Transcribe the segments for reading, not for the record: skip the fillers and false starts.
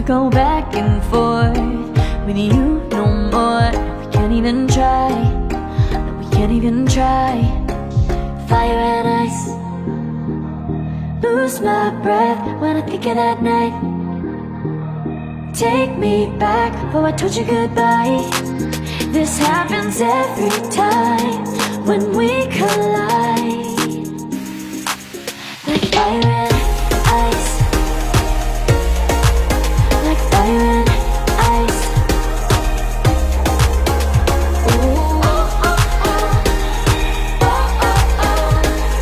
go back and forth with you no more. We can't even try, no, we can't even try. Fire and ice, lose my breath when I think of that night. Take me back before I told you goodbye. This happens every time when we collide. Like fire and ice, like fire and ice. Ooh, oh, oh, oh. Oh, oh, oh.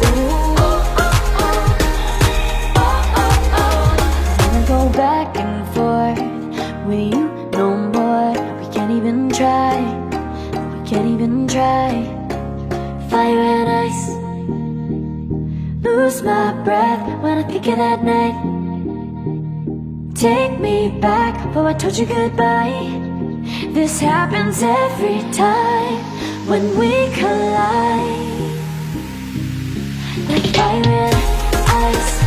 Ooh, oh, oh, oh. Oh, oh, oh. I wanna go back and forth with you no more. We can't even try, we can't even try. Fire and ice, lose my breath when I think of that night. Take me back before I told you goodbye. This happens every time when we collide. Like fire and ice.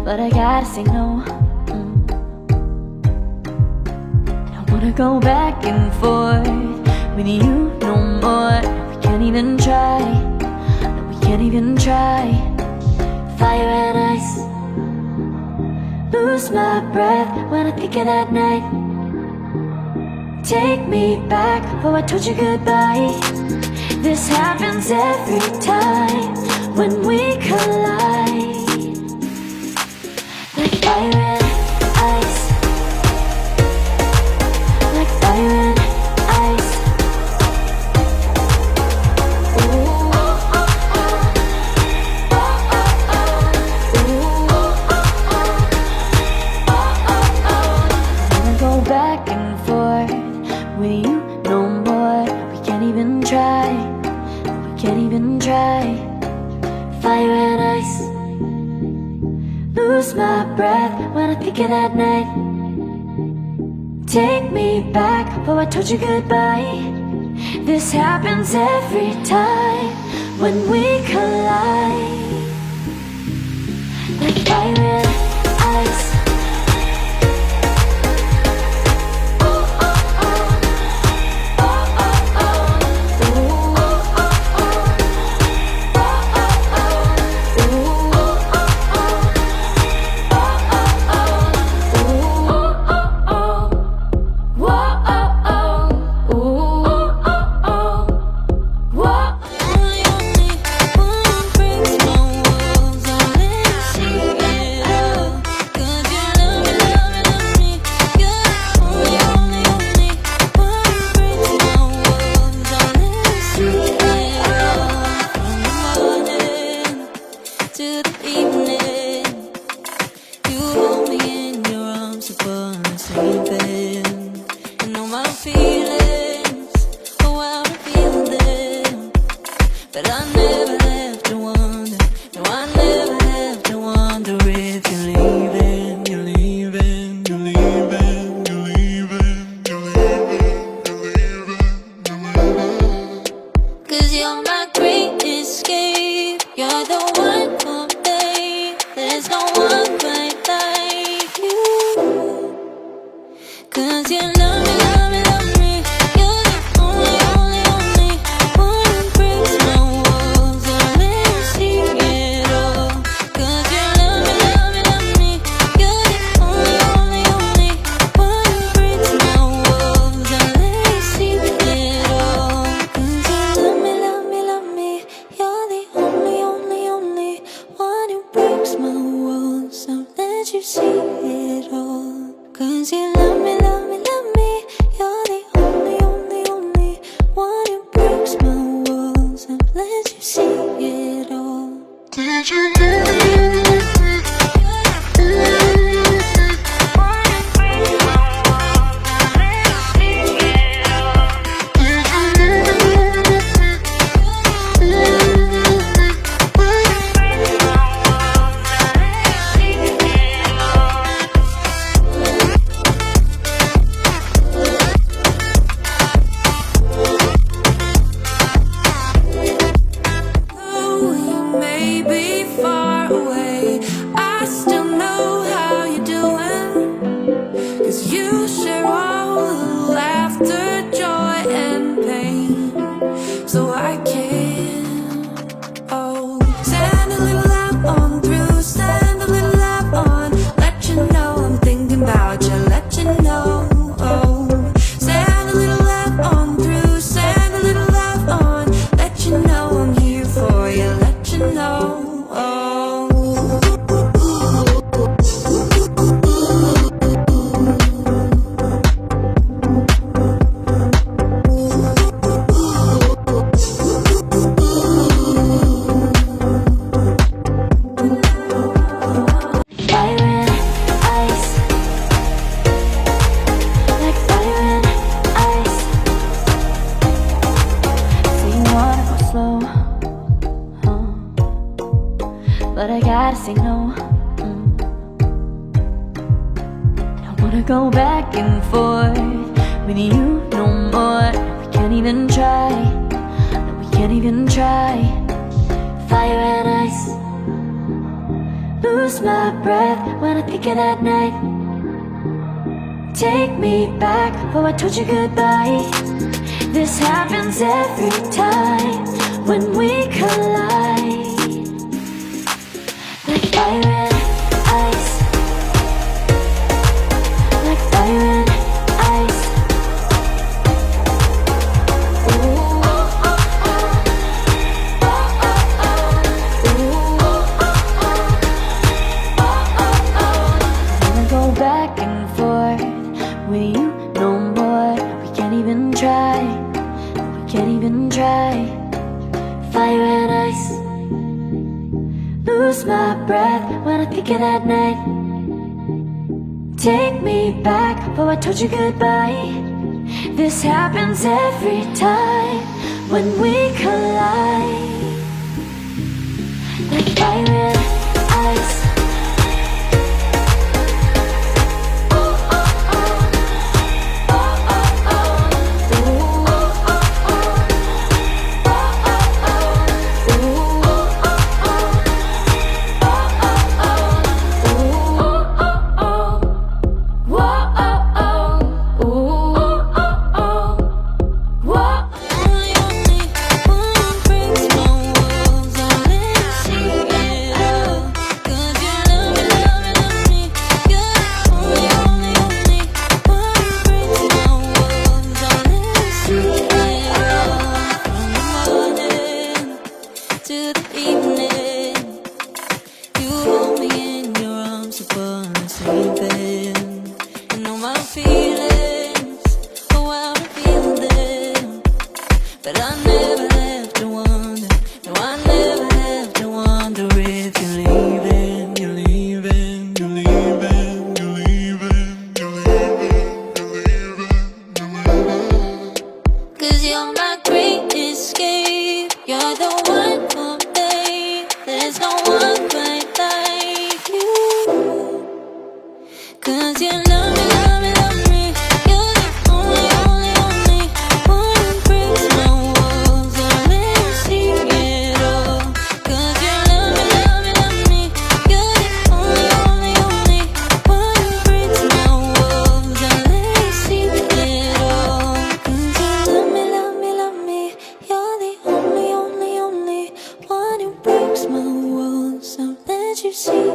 But I gotta say no. I don't wanna go back and forth with you no more. We can't even try, no, we can't even try. Fire and ice, lose my breath when I think of that night. Take me back before I told you goodbye. This happens every time when we collide. Like fire and ice. breath when I think of that night. Take me back before I told you goodbye. This happens every time when we collide. Like fire and ice. But I gotta say no. I don't wanna go back and forth with you no more. We can't even try. No, we can't even try. Fire and ice. Lose my breath when I think of that night. Take me back before I told you goodbye. This happens every time when we collide. Like fire and ice. Like fire and ice. Ooh, oh, oh, oh. Oh, oh, oh. Ooh, oh, oh, oh. Oh, oh, oh. I wanna go back and forth with you no more. We can't even try. We can't even try. Fire and ice. Lose my breath when I think of that night. Take me back before I told you goodbye. This happens every time when we collide. Like fire and ice. one that's leaving. You know my feelings, oh how I feel them. But I never have to wonder, no I never have to wonder if you're leaving, you're leaving, you're leaving, you're leaving, you're leaving, you're leaving. 'Cause you're my great escape, you're the one for me. There's no one quite like you. 'Cause you love me, love me, love me. You're the only, only, only one who breaks my walls and let me see it all. 'Cause you love me, love me, love me. You're the only, only, only one who breaks my walls and let me see it all. 'Cause you love me, love me, love me. You're the only, only, only one who breaks my walls and let you see